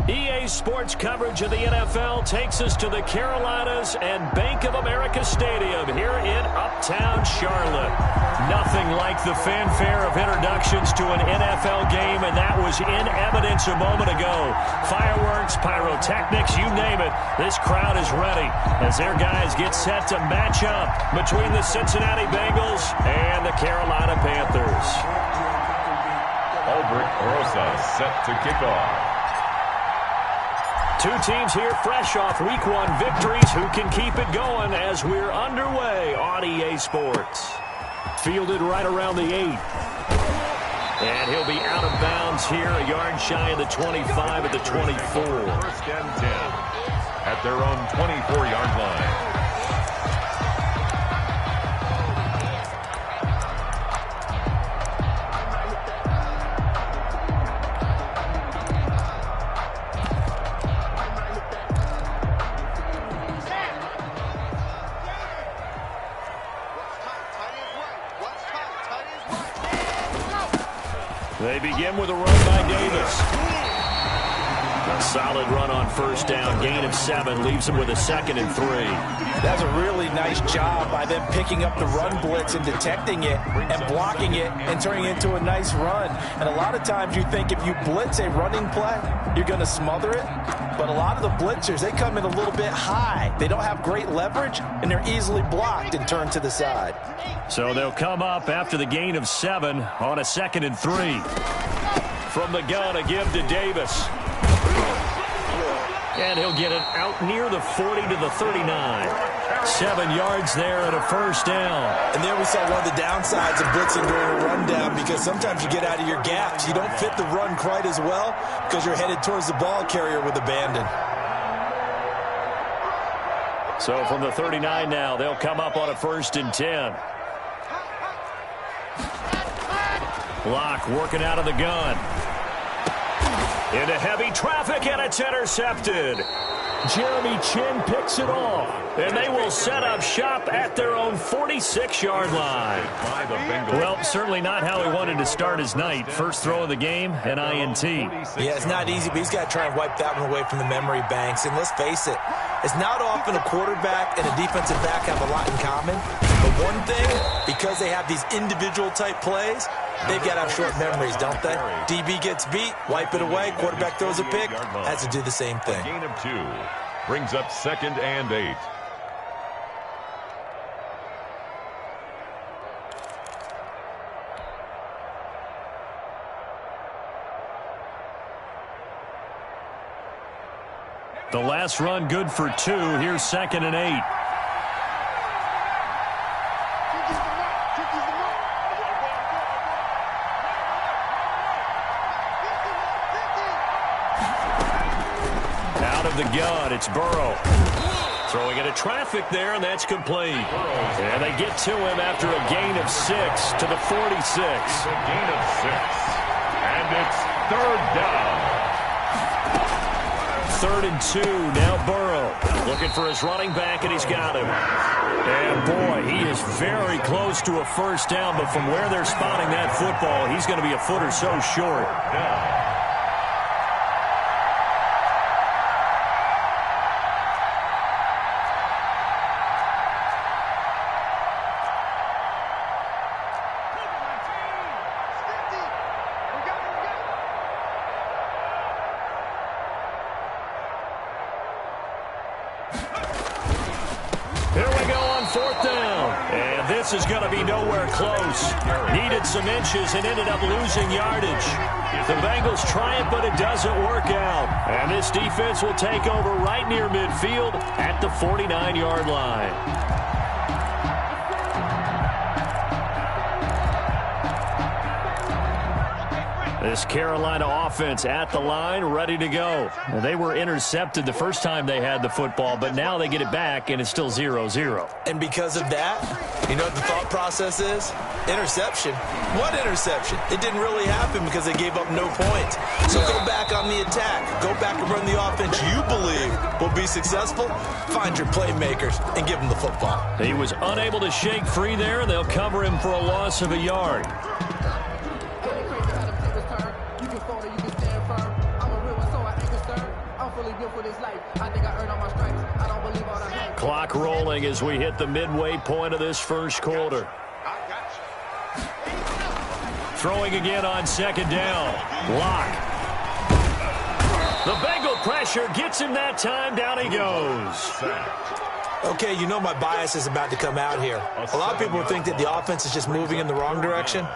EA Sports coverage of the NFL takes us to the Carolinas and Bank of America Stadium here in Uptown Charlotte. Nothing like the fanfare of introductions to an NFL game, and that was in evidence a moment ago. Fireworks, pyrotechnics, you name it. This crowd is ready as their guys get set to match up between the Cincinnati Bengals and the Carolina Panthers. Aldrich Rosa set to kick off. Two teams here fresh off Week 1 victories who can keep it going as we're underway on EA Sports. Fielded right around the 8. And he'll be out of bounds here, a yard shy of the 25 at the 24. First and 10 at their own 24-yard line. They begin with a run by Davis. A solid run on first down. Gain of 7 leaves them with a 2nd and 3. That's a really nice job by them picking up the run blitz and detecting it and blocking it and turning it into a nice run. And a lot of times you think if you blitz a running play, you're going to smother it. But a lot of the blitzers, they come in a little bit high. They don't have great leverage, and they're easily blocked and turned to the side. So they'll come up after the gain of 7 on a 2nd and 3. From the gun, a give to Davis. And he'll get it out near the 40 to the 39. 7 yards there and a first down. And there we saw one of the downsides of blitzing during a rundown, because sometimes you get out of your gaps. You don't fit the run quite as well because you're headed towards the ball carrier with abandon. So from the 39 now, they'll come up on a 1st and 10. Block working out of the gun. Into heavy traffic, and it's intercepted. Jeremy Chin picks it off, and they will set up shop at their own 46-yard line. Well, certainly not how he wanted to start his night. First throw of the game, an INT. Yeah, it's not easy, but he's got to try and wipe that one away from the memory banks. And let's face it, it's not often a quarterback and a defensive back have a lot in common. But one thing, because they have these individual type plays, they've got to have short memories, don't they? DB gets beat, wipe it away, quarterback throws a pick, has to do the same thing. A gain of 2 brings up 2nd and 8. The last run good for 2. Here's 2nd and 8. Out of the gun, it's Burrow. Throwing into traffic there, and that's complete. And they get to him after a gain of 6 to the 46. A gain of 6. And it's 3rd down. 3rd and 2, now Burrow looking for his running back, and he's got him. And boy, he is very close to a first down, but from where they're spotting that football, he's going to be a foot or so short. Here we go on 4th down. And this is going to be nowhere close. Needed some inches and ended up losing yardage. The Bengals try it, but it doesn't work out. And this defense will take over right near midfield at the 49-yard line. This Carolina offense at the line, ready to go. Well, they were intercepted the first time they had the football, but now they get it back, and it's still 0-0. And because of that, you know what the thought process is? Interception. What interception? It didn't really happen because they gave up no points. So go back on the attack. Go back and run the offense you believe will be successful. Find your playmakers and give them the football. He was unable to shake free there, and they'll cover him for a loss of a yard. Clock rolling as we hit the midway point of this first quarter. Throwing again on second down. Lock. The Bengal pressure gets him that time. Down he goes. Okay, you know my bias is about to come out here. A lot of people think that the offense is just moving in the wrong direction.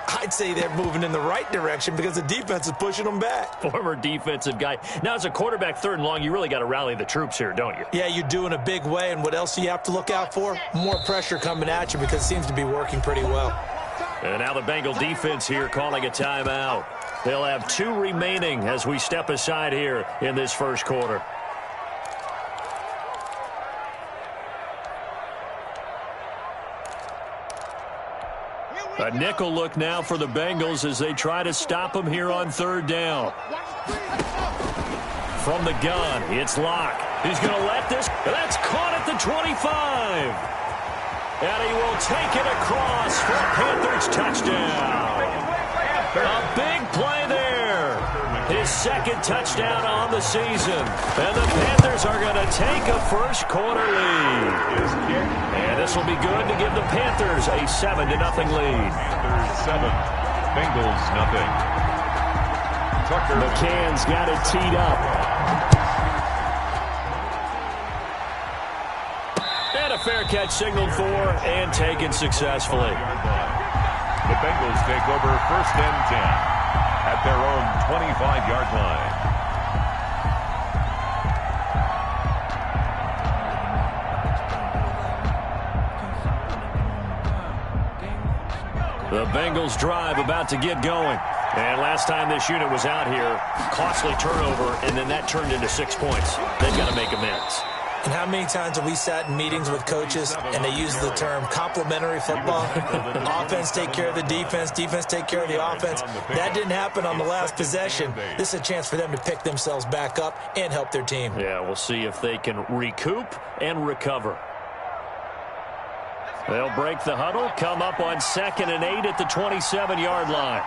I'd say they're moving in the right direction because the defense is pushing them back. Former defensive guy. Now, as a quarterback, third and long, you really got to rally the troops here, don't you? Yeah, you do in a big way. And what else do you have to look out for? More pressure coming at you because it seems to be working pretty well. And now the Bengal defense here calling a timeout. They'll have 2 remaining as we step aside here in this first quarter. A nickel look now for the Bengals as they try to stop him here on third down. From the gun, it's Locke. He's going to let this. That's caught at the 25. And he will take it across for a Panthers touchdown. A big play there. His second touchdown on the season. And the Panthers are going to take a first quarter lead. And this will be good to give the Panthers a 7-0 lead. Panthers 7, Bengals nothing. Tucker. McCann's got it teed up. And a fair catch signaled for and taken successfully. The Bengals take over 1st and 10 at their own 25-yard line. The Bengals drive about to get going. And last time this unit was out here, costly turnover, and then that turned into 6 points. They've got to make amends. And how many times have we sat in meetings with coaches and they use the term complementary football? Offense take care of the defense, defense take care of the offense. That didn't happen on the last possession. This is a chance for them to pick themselves back up and help their team. Yeah, we'll see if they can recoup and recover. They'll break the huddle, come up on 2nd and 8 at the 27-yard line.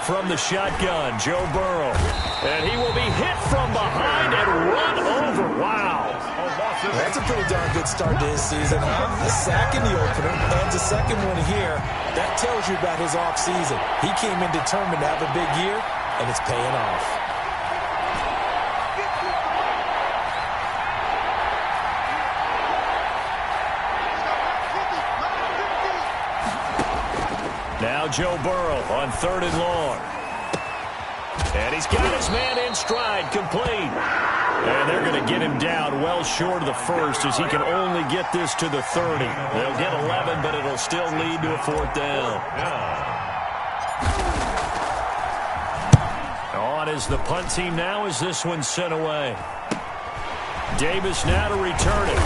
From the shotgun, Joe Burrow. And he will be hit from behind and run over. Wow. That's a pretty darn good start to his season, huh? A sack in the opener, and a second one here. That tells you about his offseason. He came in determined to have a big year, and it's paying off. Now Joe Burrow on 3rd and long. And he's got his man in stride, complete. And they're going to get him down well short of the first as he can only get this to the 30. They'll get 11, but it'll still lead to a 4th down. On is the punt team now as this one's sent away. Davis now to return it.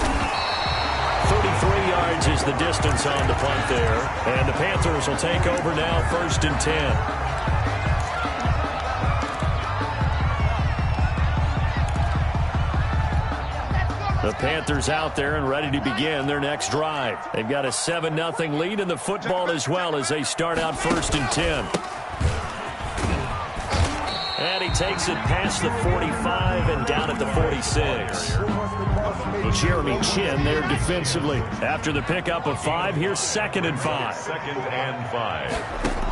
33 yards is the distance on the punt there. And the Panthers will take over now 1st and 10. The Panthers out there and ready to begin their next drive. They've got a 7-0 lead in the football as well as they start out 1st and 10. And he takes it past the 45 and down at the 46. Jeremy Chin there defensively. After the pickup of 5, here's 2nd and 5. 2nd and 5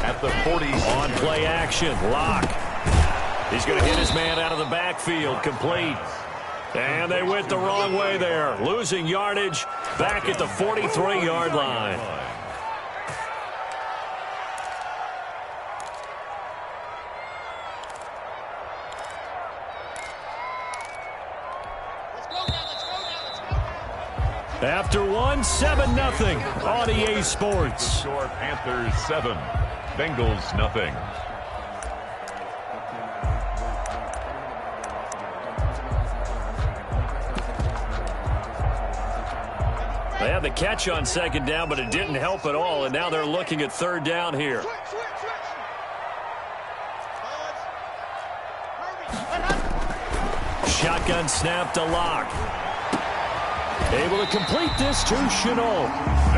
at the 40. On play action, Locke. He's going to hit his man out of the backfield, complete. And they went the wrong way there, losing yardage back at the 43-yard line. After one, 7-0 on EA Sports. Score Panthers 7, Bengals nothing. They had the catch on 2nd down, but it didn't help at all, and now they're looking at 3rd down here. Shotgun snap to Locke. Able to complete this to Chenault.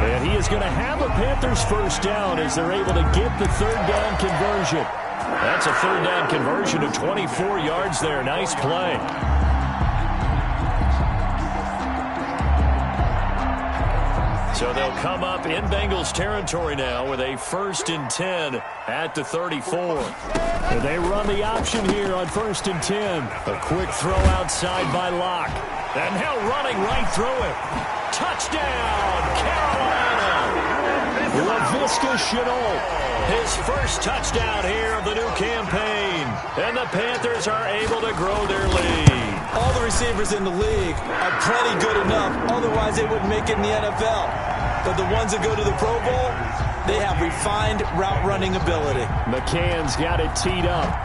And he is going to have a Panthers 1st down as they're able to get the 3rd down conversion. That's a third down conversion of 24 yards there. Nice play. So they'll come up in Bengals territory now with a 1st and 10 at the 34. And they run the option here on 1st and 10. A quick throw outside by Locke. And now running right through it. Touchdown, Carolina. LaVisca Chenault, his first touchdown here of the new campaign. And the Panthers are able to grow their lead. All the receivers in the league are plenty good enough. Otherwise, they wouldn't make it in the NFL. But the ones that go to the Pro Bowl, they have refined route running ability. McCann's got it teed up.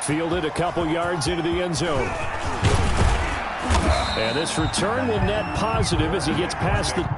Fielded a couple yards into the end zone. And this return will net positive as he gets past the...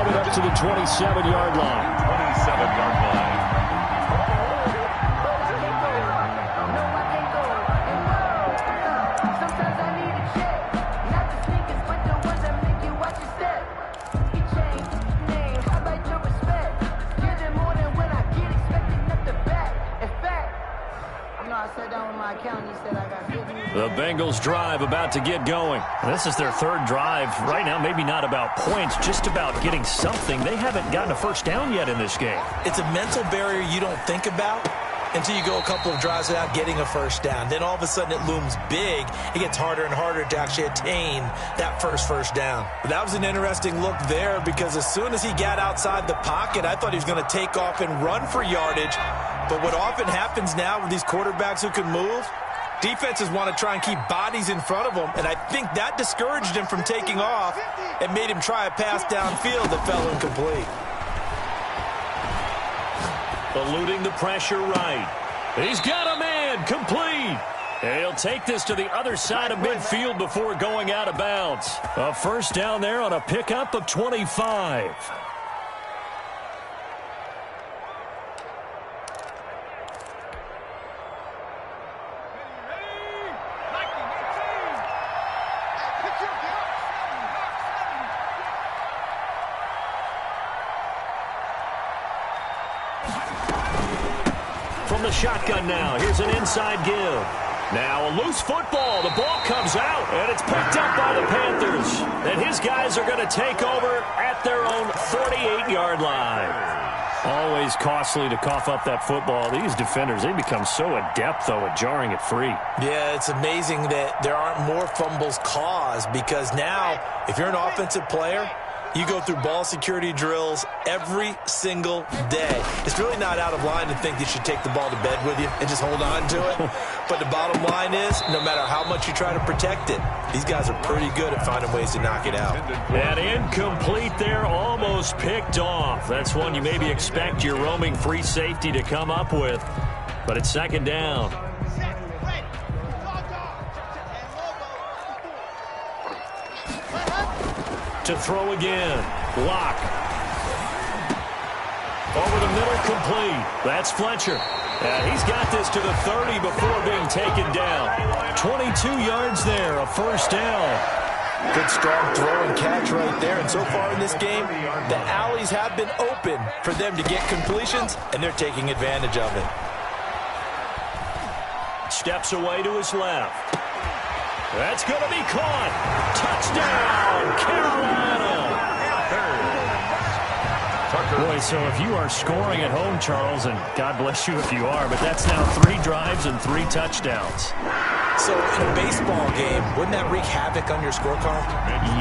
and up to the 27-yard line. 27-yard line. The Bengals drive about to get going. This is their third drive. Right now, maybe not about points, just about getting something. They haven't gotten a first down yet in this game. It's a mental barrier you don't think about until you go a couple of drives without getting a first down. Then all of a sudden it looms big. It gets harder and harder to actually attain that first down. But that was an interesting look there because as soon as he got outside the pocket, I thought he was going to take off and run for yardage. But what often happens now with these quarterbacks who can move, defenses want to try and keep bodies in front of them, and I think that discouraged him from taking off and made him try a pass downfield that fell incomplete. Eluding the pressure right. He's got a man complete. And he'll take this to the other side of midfield before going out of bounds. A first down there on a pickup of 25. From the shotgun now, here's an inside give. Now a loose football. The ball comes out, and it's picked up by the Panthers. And his guys are going to take over at their own 48-yard line. Always costly to cough up that football. These defenders, they become so adept, though, at jarring it free. Yeah, it's amazing that there aren't more fumbles caused because now, if you're an offensive player, you go through ball security drills every single day. It's really not out of line to think you should take the ball to bed with you and just hold on to it. But the bottom line is, no matter how much you try to protect it, these guys are pretty good at finding ways to knock it out. And incomplete there, almost picked off. That's one you maybe expect your roaming free safety to come up with. But it's second down. To throw again. Locke. Over the middle, complete. That's Fletcher. And he's got this to the 30 before being taken down. 22 yards there, a first down. Good strong throw and catch right there. And so far in this game, the alleys have been open for them to get completions, and they're taking advantage of it. Steps away to his left. That's going to be caught. Touchdown, Carolina. Boy, so if you are scoring at home, Charles, and God bless you if you are, but that's now 3 drives and 3 touchdowns. So in a baseball game, wouldn't that wreak havoc on your scorecard?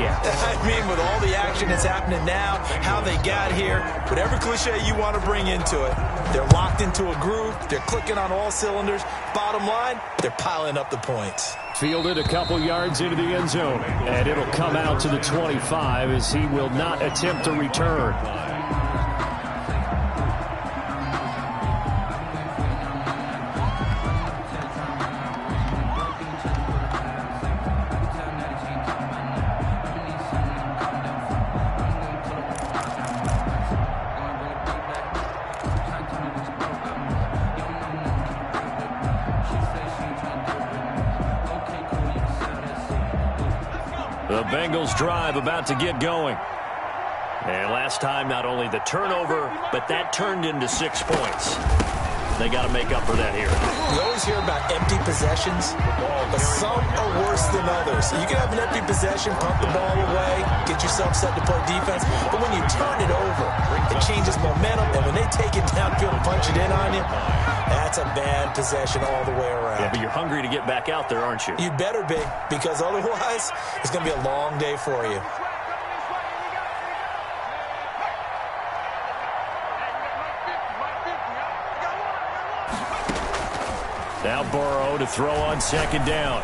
Yeah. I mean, with all the action that's happening now, how they got here, whatever cliche you want to bring into it, they're locked into a groove, they're clicking on all cylinders. Bottom line, they're piling up the points. Fielded a couple yards into the end zone, and it'll come out to the 25 as he will not attempt to return. The Bengals drive about to get going. And last time, not only the turnover, but that turned into 6 points. They got to make up for that here. We always hear about empty possessions, but some are worse than others. You can have an empty possession, pump the ball away, get yourself set to play defense, but when you turn it over, it changes momentum, and when they take it downfield and punch it in on you, that's a bad possession all the way around. Yeah, but you're hungry to get back out there, aren't you? You better be, because otherwise, it's going to be a long day for you. Now Burrow to throw on second down.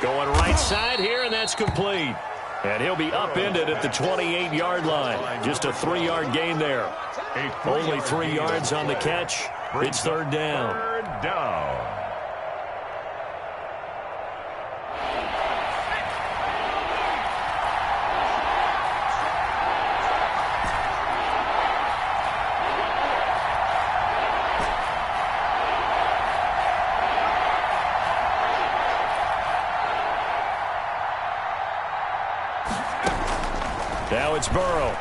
Going right side here, and that's complete. And he'll be upended at the 28-yard line. Just a 3-yard gain there. Only 3 yards on the catch. It's third down. Third down. Now it's Burrow.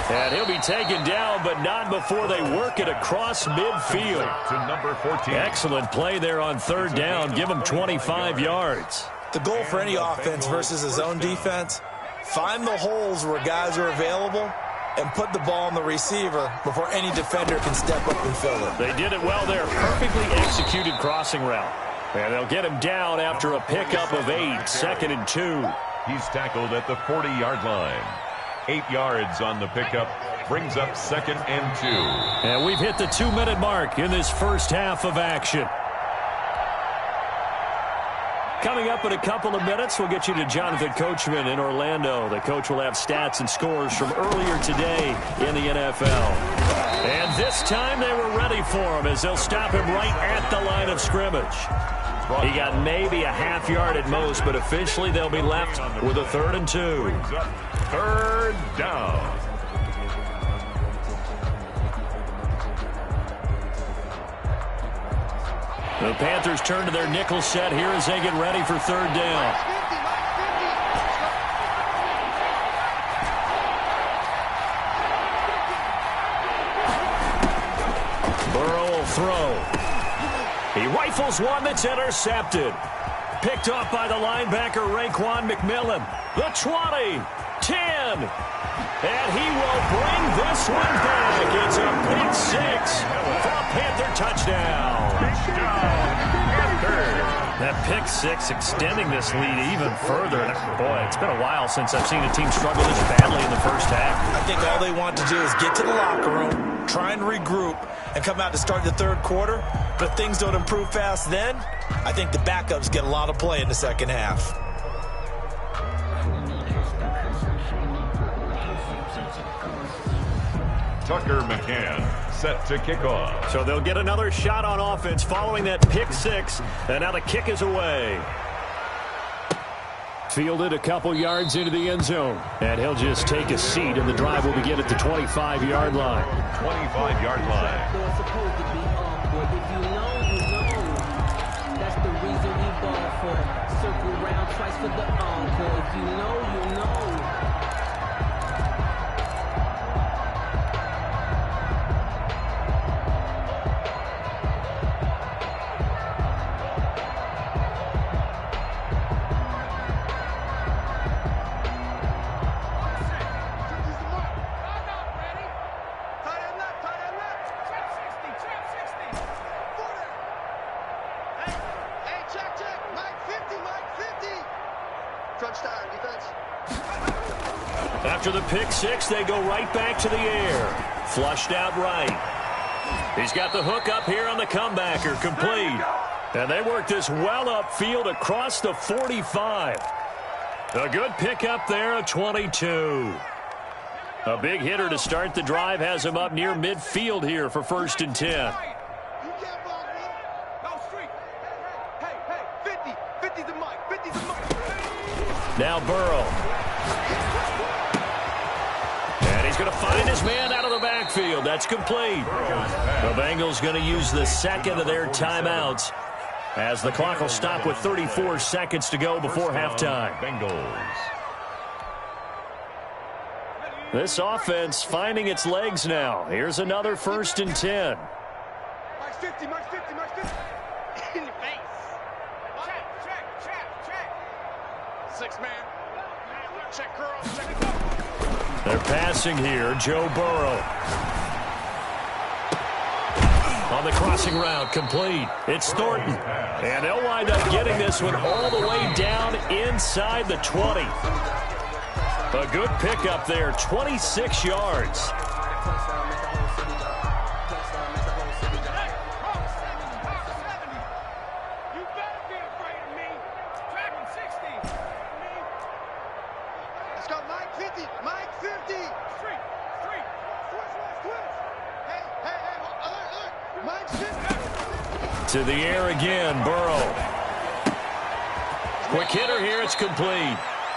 And he'll be taken down, but not before they work it across midfield. To number 14. Excellent play there on third down. Give him 25 yards. The goal for any offense versus his own defense, find the holes where guys are available and put the ball on the receiver before any defender can step up and fill it. They did it well there. Perfectly executed crossing route. And they'll get him down after a pickup of 8, second and 2. He's tackled at the 40-yard line. 8 yards on the pickup. Brings up second and 2. And we've hit the 2-minute mark in this first half of action. Coming up in a couple of minutes, we'll get you to Jonathan Coachman in Orlando. The coach will have stats and scores from earlier today in the NFL. And this time they were ready for him as they'll stop him right at the line of scrimmage. He got maybe a half yard at most, but officially they'll be left with a 3rd and 2. Third down. The Panthers turn to their nickel set here as they get ready for third down. Burrow will throw. He rifles one that's intercepted. Picked off by the linebacker, Raekwon McMillan. The 20, 10. And he will bring this one back. It's a pick 6 for a Panther touchdown. That pick 6 extending this lead even further. And boy, it's been a while since I've seen a team struggle this badly in the first half. I think all they want to do is get to the locker room, try and regroup, and come out to start the third quarter. But if things don't improve fast then, I think the backups get a lot of play in the second half. Tucker McCann set to kick off. So they'll get another shot on offense following that pick 6. And now the kick is away. Fielded a couple yards into the end zone. And he'll just take a seat, and the drive will begin at the 25-yard line. 25-yard line. If you know, you know. That's the reason we ball for. Circle round twice for the encore. If you know, you know. After the pick six, they go right back to the air. Flushed out right. He's got the hook up here on the comebacker, complete. And they work this well upfield across the 45. A good pickup there, a 22. A big hitter to start the drive has him up near midfield here for 1st and 10. Now Burrow. And he's going to find his man out of the backfield. That's complete. The Bengals going to use the second of their timeouts as the clock will stop with 34 seconds to go before halftime. Bengals. This offense finding its legs now. Here's another 1st and 10. Mark 50, Mark 50, Mark 50. In your face. Check. 6 man. Check girl. Check it up. They're passing here. Joe Burrow. On the crossing route, complete. It's Thornton. And they'll wind up getting this one all the way down inside the 20. A good pickup there, 26 yards. To the air again, Burrow. Quick hitter here, it's complete.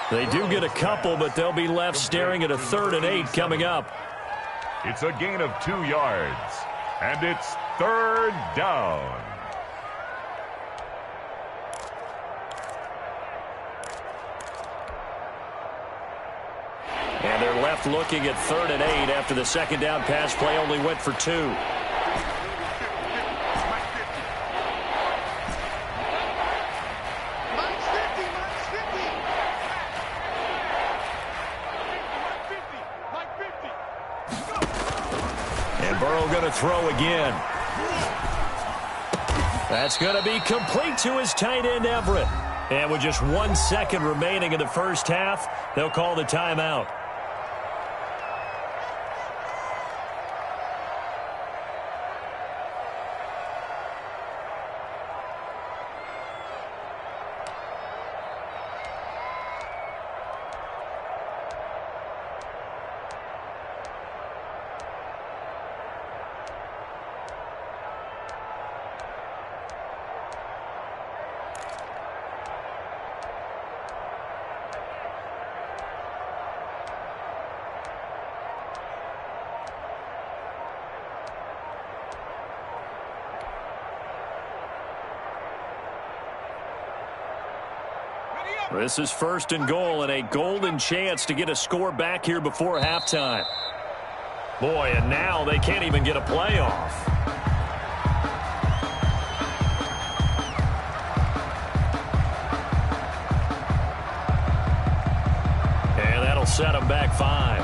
They do get a couple, but they'll be left staring at a 3rd and 8 coming up. It's a gain of 2 yards, and it's 3rd down. And they're left looking at 3rd and 8 after the second down pass play only went for 2. Throw again. That's going to be complete to his tight end, Everett. And with just 1 second remaining in the first half, they'll call the timeout. This is 1st and goal and a golden chance to get a score back here before halftime. Boy, and now they can't even get a playoff. And that'll set them back 5.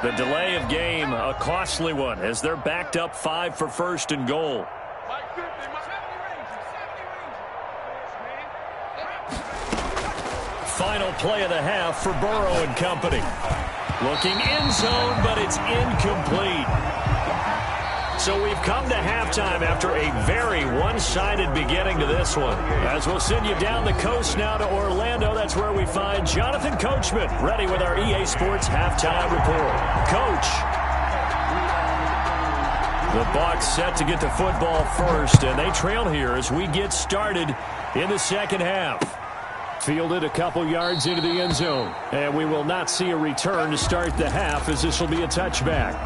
The delay of game, a costly one, as they're backed up 5 for 1st and goal. Final play of the half for Burrow and company. Looking end zone, but it's incomplete. So we've come to halftime after a very one-sided beginning to this one. As we'll send you down the coast now to Orlando, that's where we find Jonathan Coachman, ready with our EA Sports Halftime Report. Coach. The Bucs set to get the football first, and they trail here as we get started in the second half. Fielded a couple yards into the end zone, and we will not see a return to start the half as this will be a touchback.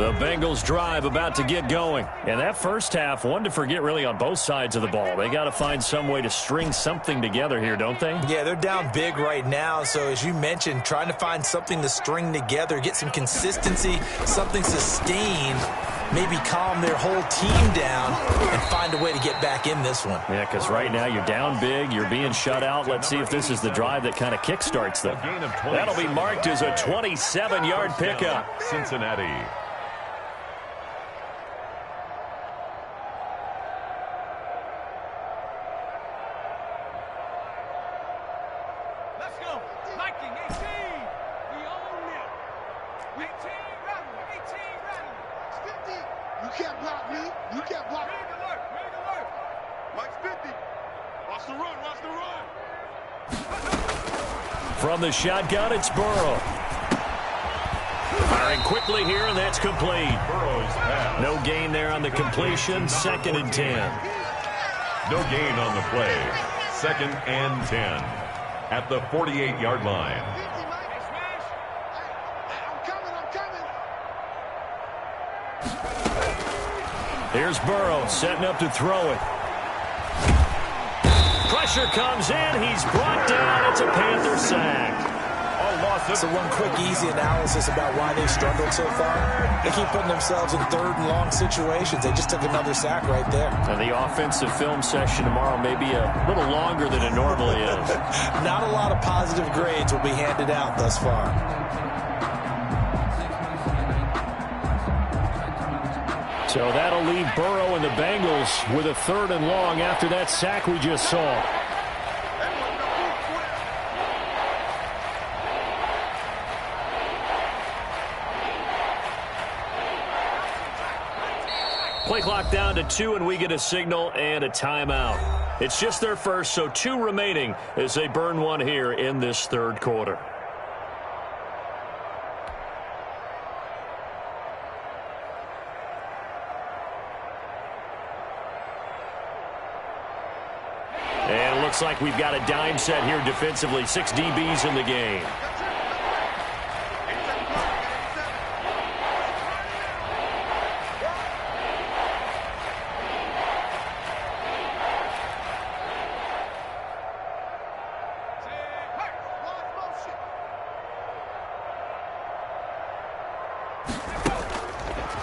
The Bengals drive about to get going. And that first half, one to forget really on both sides of the ball. They got to find some way to string something together here, don't they? Yeah, they're down big right now. So as you mentioned, trying to find something to string together, get some consistency, something sustained, maybe calm their whole team down and find a way to get back in this one. Yeah, because right now you're down big, you're being shut out. Let's see if this is the drive that kind of kickstarts them. That'll be marked as a 27-yard pickup. Cincinnati. Let's go. Viking 18. We own it. 18 running. 18 running. 50. You can't block me. You can't block me. Rig alert. Rig alert. Mike's 50. Watch the run. Watch the run. From the shotgun, it's Burrow. Firing quickly here, and that's complete. Burrow's pass. No gain there on the completion. 2nd and 10. No gain on the play. 2nd and 10. At the 48-yard line. Here's Burrow setting up to throw it. Pressure comes in. He's brought down. It's a Panther sack. So one quick, easy analysis about why they struggled so far. They keep putting themselves in 3rd and long situations. They just took another sack right there. And the offensive film session tomorrow may be a little longer than it normally is. Not a lot of positive grades will be handed out thus far. So that'll leave Burrow and the Bengals with a 3rd and long after that sack we just saw. Play clock down to 2, and we get a signal and a timeout. It's just their first, so 2 remaining as they burn one here in this 3rd quarter. And it looks like we've got a dime set here defensively. 6 DBs in the game.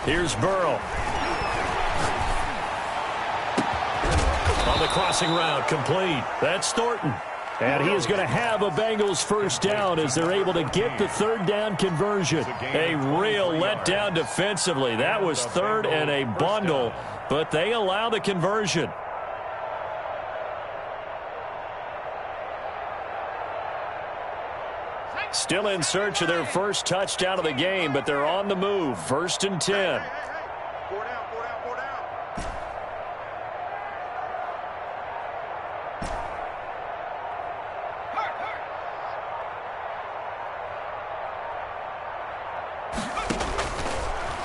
Here's Burrow. On the crossing route, complete. That's Thornton. And he is going to have a Bengals first down as they're able to get the 3rd down conversion. A real letdown defensively. That was 3rd and a bundle, but they allow the conversion. Still in search of their first touchdown of the game, but they're on the move. 1st and 10.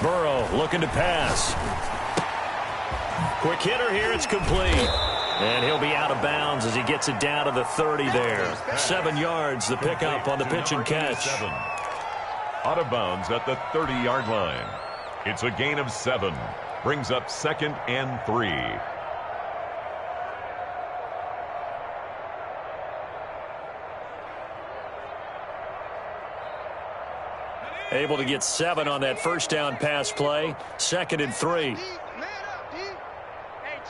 Burrow looking to pass. Quick hitter here. It's complete. And he'll be out of bounds as he gets it down to the 30 there. 7 yards, the pickup on the pitch and catch. Out of bounds at the 30-yard line. It's a gain of 7. Brings up 2nd and 3. Able to get 7 on that first down pass play. 2nd and 3.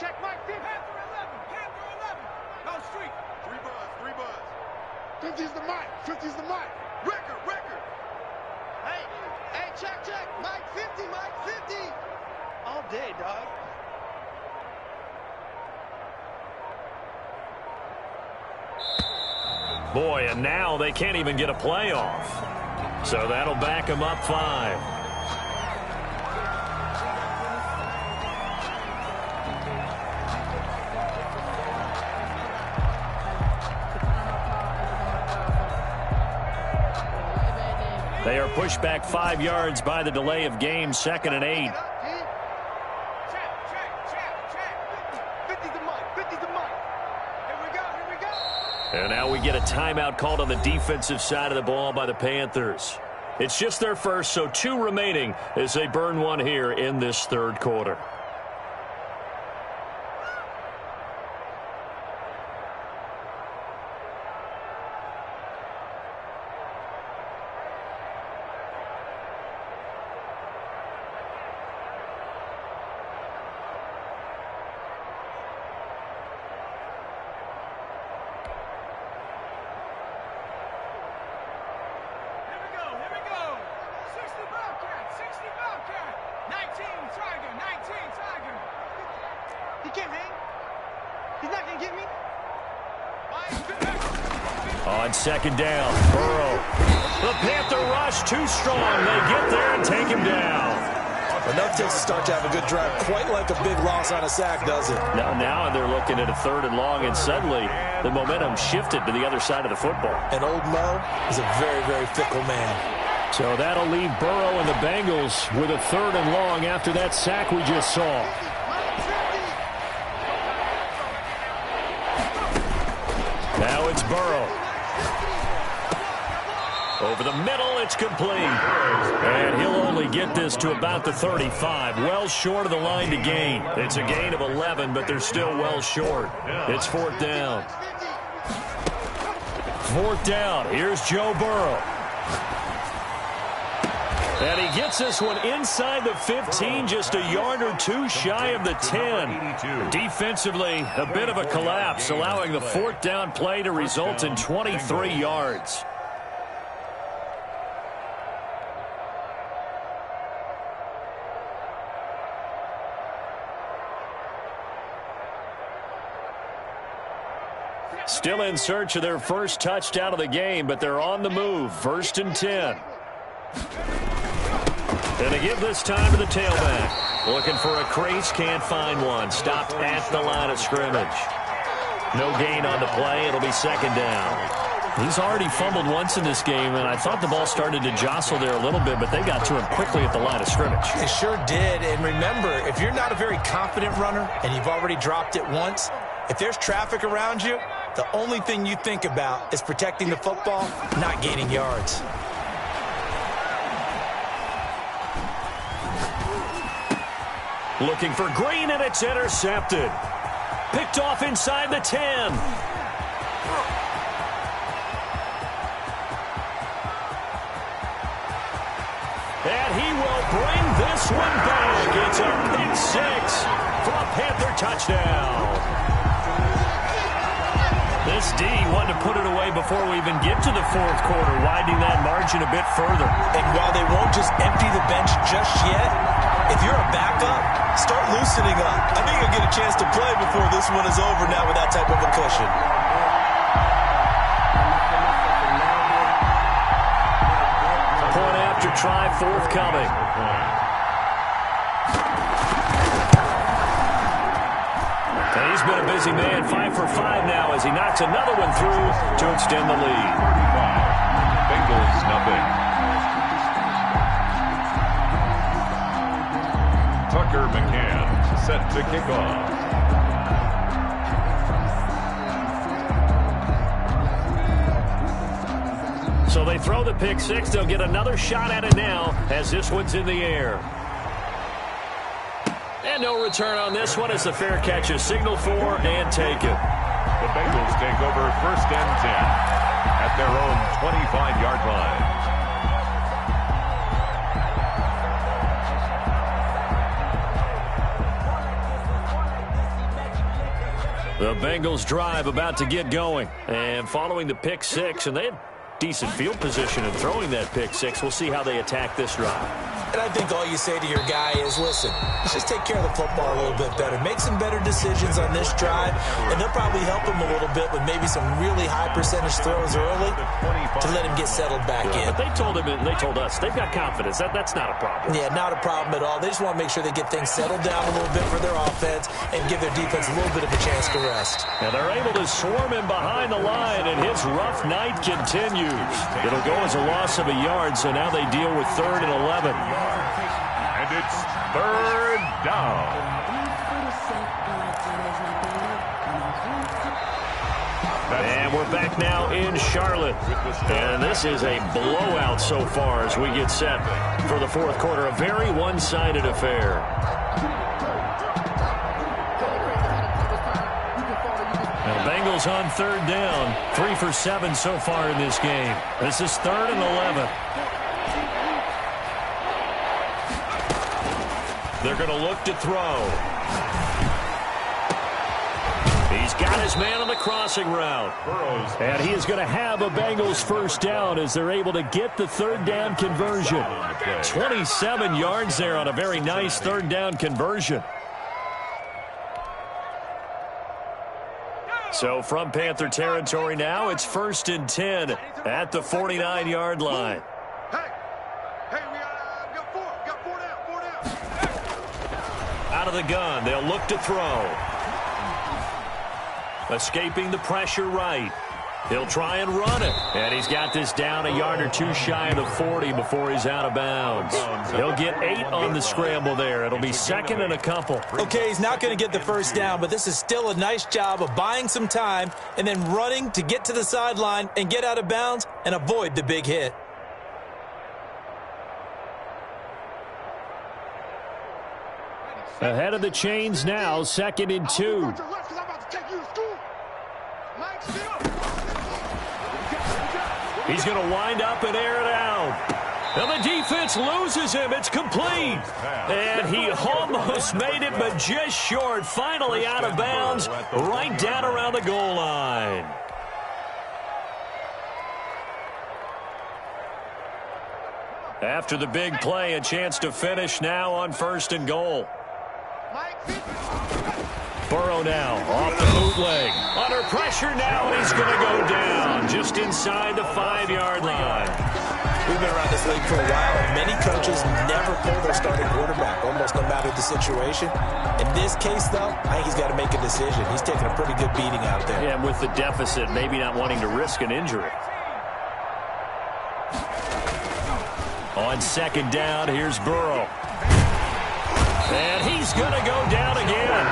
Check Mike 50. Panther 11. No street. 3 buzz. 50's the mic. 50's the mic. Record. Hey, check. Mike 50. All day, dog. Boy, and now they can't even get a play off. So that'll back them up 5. They are pushed back 5 yards by the delay of game. 2nd and 8. Check. 50's the mic. Here we go. And now we get a timeout called on the defensive side of the ball by the Panthers. It's just their first, so 2 remaining as they burn one here in this third quarter. On second down, Burrow. The Panther rush too strong. They get there and take him down. Enough to start to have a good drive, quite like a big loss on a sack, does it? Now they're looking at a 3rd and long, and suddenly the momentum shifted to the other side of the football. And old Mo is a very, very fickle man. So that'll leave Burrow and the Bengals with a 3rd and long after that sack we just saw. Now it's Burrow. Over the middle, it's complete. And he'll only get this to about the 35. Well short of the line to gain. It's a gain of 11, but they're still well short. It's 4th down. 4th down. Here's Joe Burrow. And he gets this one inside the 15, just a yard or 2 shy of the 10. Defensively, a bit of a collapse, allowing the 4th down play to result in 23 yards. Still in search of their first touchdown of the game, but they're on the move. 1st and 10. And they give this time to the tailback. Looking for a crease, can't find one. Stopped at the line of scrimmage. No gain on the play. It'll be 2nd down. He's already fumbled once in this game, and I thought the ball started to jostle there a little bit, but they got to him quickly at the line of scrimmage. They sure did. And remember, if you're not a very confident runner and you've already dropped it once, if there's traffic around you, the only thing you think about is protecting the football, not gaining yards. Looking for Green, and it's intercepted. Picked off inside the 10. And he will bring this one back. It's a pick 6 for a Panther touchdown. This D wanted to put it away before we even get to the 4th quarter, widening that margin a bit further. And while they won't just empty the bench just yet, if you're a backup, start loosening up. I think you'll get a chance to play before this one is over now with that type of a cushion. Point after try forthcoming. And he's been a busy man, 5 for 5 now as he knocks another one through to extend the lead. Bengals nothing. Tucker McCann set to kick off. So they throw the pick 6. They'll get another shot at it now as this one's in the air. And no return on this one as the fair catch is signaled for and taken. The Bengals take over 1st and 10 at their own 25-yard line. The Bengals drive about to get going. And following the pick 6, and they had decent field position in throwing that pick 6. We'll see how they attack this drive. And I think all you say to your guy is, listen, let's just take care of the football a little bit better. Make some better decisions on this drive, and they'll probably help him a little bit with maybe some really high percentage throws early to let him get settled back in. But they told him, and they told us, they've got confidence. That's not a problem. Yeah, not a problem at all. They just want to make sure they get things settled down a little bit for their offense and give their defense a little bit of a chance to rest. Now they're able to swarm him behind the line, and his rough night continues. It'll go as a loss of a yard, so now they deal with 3rd and 11. And it's 3rd down. And we're back now in Charlotte. And this is a blowout so far as we get set for the fourth quarter. A very one-sided affair. Now, Bengals on third down. 3 for 7 so far in this game. This is 3rd and 11. They're going to look to throw. He's got his man on the crossing route. And he is going to have a Bengals first down as they're able to get the third down conversion. 27 yards there on a very nice third down conversion. So from Panther territory now, it's 1st and 10 at the 49-yard line. Out of the gun, they'll look to throw. Escaping the pressure right. He'll try and run it. And he's got this down a yard or two shy of the 40 before he's out of bounds. He'll get 8 on the scramble there. It'll be 2nd and a couple. Okay, he's not going to get the first down, but this is still a nice job of buying some time and then running to get to the sideline and get out of bounds and avoid the big hit. Ahead of the chains now, 2nd and 2. He's going to wind up and air it out. And the defense loses him. It's complete. And he almost made it, but just short. Finally out of bounds, right down around the goal line. After the big play, a chance to finish now on 1st and goal. Burrow now off the bootleg. Under pressure now, and he's going to go down just inside the 5-yard line. We've been around this league for a while, and many coaches never pull their starting quarterback, almost no matter the situation. In this case, though, I think he's got to make a decision. He's taking a pretty good beating out there. Yeah, and with the deficit, maybe not wanting to risk an injury. On 2nd down, here's Burrow. And he's going to go down again.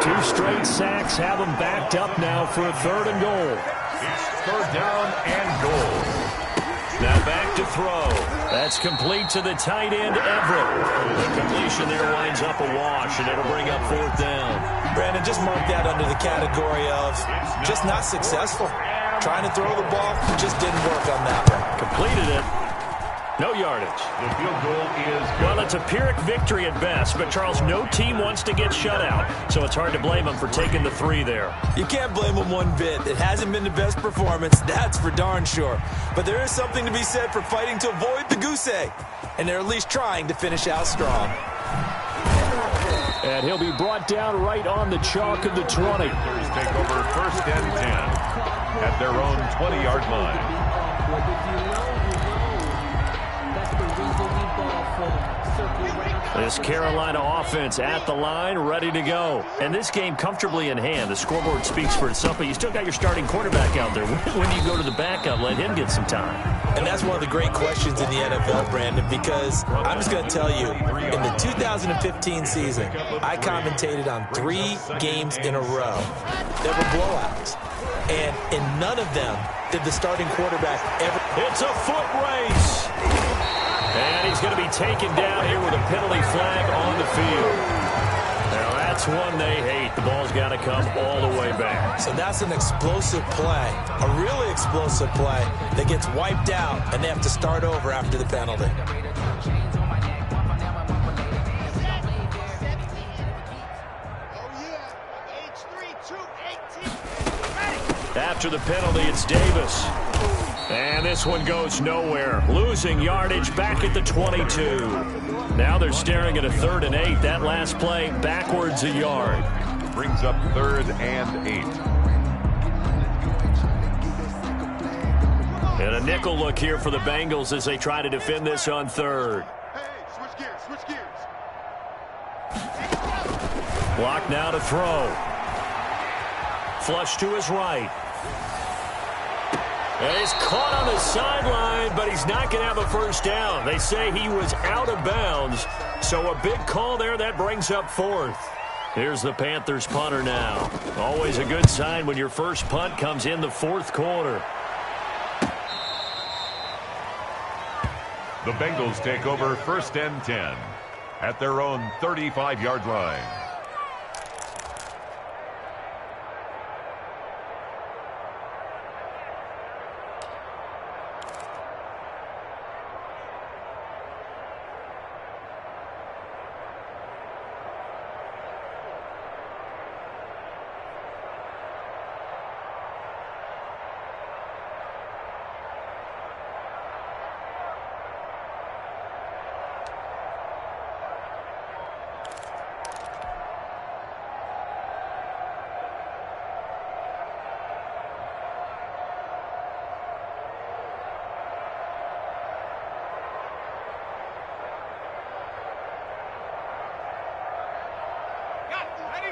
2 straight sacks have him backed up now for a 3rd and goal. It's 3rd down and goal. Now back to throw. That's complete to the tight end, Everett. The completion there winds up a wash, and it'll bring up 4th down. Brandon, just mark that under the category of just not successful. Trying to throw the ball, just didn't work on that one. Completed it. No yardage. The field goal is good. Well, it's a Pyrrhic victory at best, but Charles, no team wants to get shut out, so it's hard to blame them for taking the 3 there. You can't blame them one bit. It hasn't been the best performance, that's for darn sure. But there is something to be said for fighting to avoid the goose egg, and they're at least trying to finish out strong. And he'll be brought down right on the chalk of the 20. Panthers take over 1st and 10 at their own 20-yard line. This Carolina offense at the line, ready to go. And this game comfortably in hand. The scoreboard speaks for itself, but you still got your starting quarterback out there. When do you go to the backup, let him get some time? And that's one of the great questions in the NFL, Brandon, because I'm just going to tell you, in the 2015 season, I commentated on 3 games in a row that were blowouts. And in none of them did the starting quarterback ever... It's a foot race. And he's going to be taken down here with a penalty flag on the field. Now that's one they hate. The ball's got to come all the way back. So that's an explosive play, a really explosive play that gets wiped out, and they have to start over after the penalty. After the penalty, it's Davis. And this one goes nowhere. Losing yardage back at the 22. Now they're staring at a 3rd and 8. That last play backwards a yard. Brings up 3rd and 8. And a nickel look here for the Bengals as they try to defend this on 3rd. Switch gears. Block now to throw. Flush to his right. And he's caught on the sideline, but he's not going to have a first down. They say he was out of bounds, so a big call there that brings up 4th. Here's the Panthers punter now. Always a good sign when your first punt comes in the fourth quarter. The Bengals take over 1st and 10 at their own 35-yard line.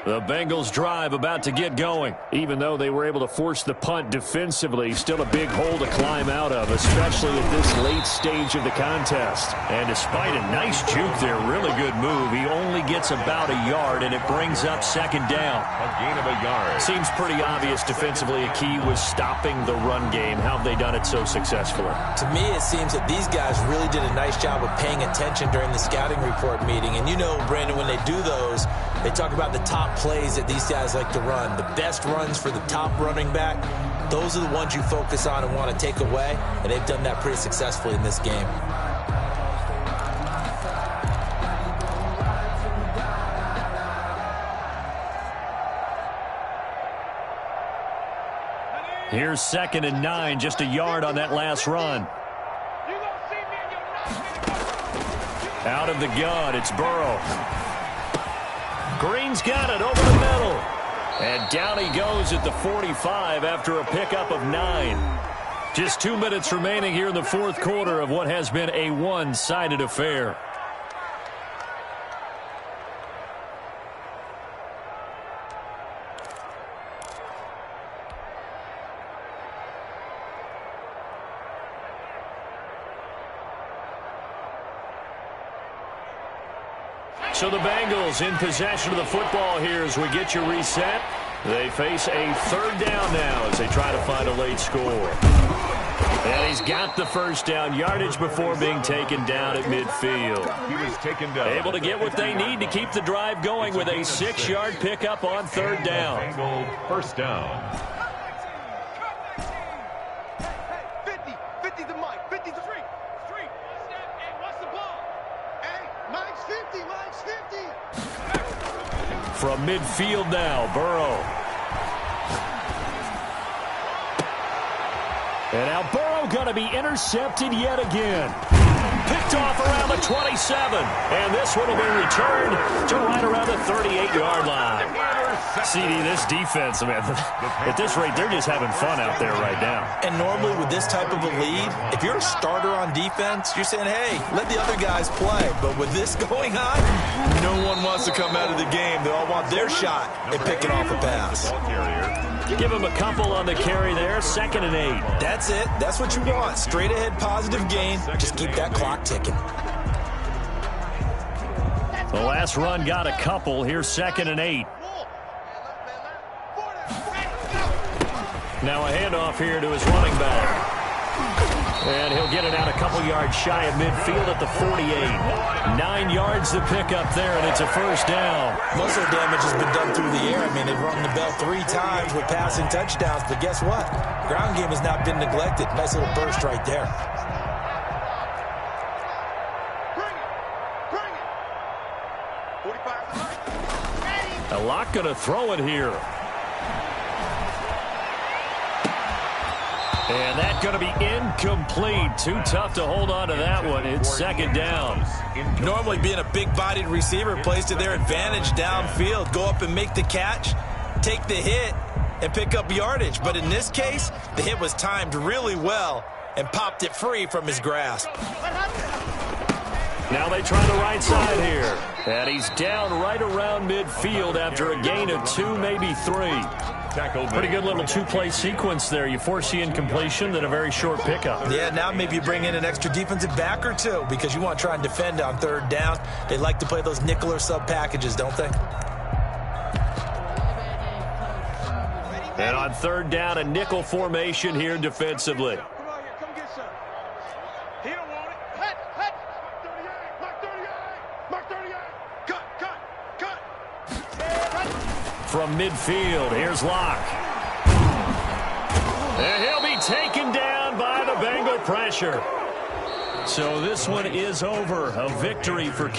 The Bengals drive about to get going. Even though they were able to force the punt defensively, still a big hole to climb out of, especially at this late stage of the contest. And despite a nice juke there, really good move, he only gets about a yard, and it brings up 2nd down. A gain of a yard. Seems pretty obvious defensively a key was stopping the run game. How have they done it so successfully? To me, it seems that these guys really did a nice job of paying attention during the scouting report meeting. And you know, Brandon, when they do those, they talk about the top plays that these guys like to run. The best runs for the top running back, those are the ones you focus on and want to take away, and they've done that pretty successfully in this game. Here's 2nd and 9, just a yard on that last run. Out of the gun, it's Burrow. Green's got it over the middle. And down he goes at the 45 after a pickup of 9. Just 2 minutes remaining here in the fourth quarter of what has been a one-sided affair. So the Bengals in possession of the football here as we get you reset. They face a 3rd down now as they try to find a late score. And he's got the first down yardage before being taken down at midfield. He was taken down. Able to get what they need to keep the drive going with a 6-yard pickup on 3rd down. Bengal 1st down. 50 the mic, 50 the street. Hey, what's the ball? Hey, Mike's 50, Mike's 50. From midfield now, Burrow. And now Burrow going to be intercepted yet again. Picked off around the 27. And this one will be returned to right around the 38-yard line. CD, this defense, man, at this rate, they're just having fun out there right now. And normally with this type of a lead, if you're a starter on defense, you're saying, hey, let the other guys play. But with this going on, no one wants to come out of the game. They all want their shot at picking off a pass. Give him a couple on the carry there, 2nd and 8. That's it. That's what you want. Straight ahead positive gain. Just keep that clock ticking. The last run got a couple. Here's 2nd and 8. Now a handoff here to his running back. And he'll get it out a couple yards shy of midfield at the 48. 9 yards to pick up there, and it's a 1st down. Most of the damage has been done through the air. I mean, they've rung the bell 3 times with passing touchdowns, but guess what? Ground game has not been neglected. Nice little burst right there. Bring it. 45. A lot going to throw it here. And that's going to be incomplete. Too tough to hold on to that one. It's 2nd down. Normally being a big-bodied receiver plays to their advantage downfield. Go up and make the catch, take the hit, and pick up yardage. But in this case, the hit was timed really well and popped it free from his grasp. Now they try the right side here. And he's down right around midfield after a gain of 2, maybe 3. Pretty good little 2-play sequence there. You force the incompletion, then a very short pickup. Yeah, now maybe you bring in an extra defensive back or 2 because you want to try and defend on 3rd down. They like to play those nickel or sub packages, don't they? And on third down, a nickel formation here defensively. Come on here, come get some. He don't want it. Hut. Mark 38. Cut. From midfield, here's Locke. And he'll be taken down by the Bengal pressure. So this one is over. A victory for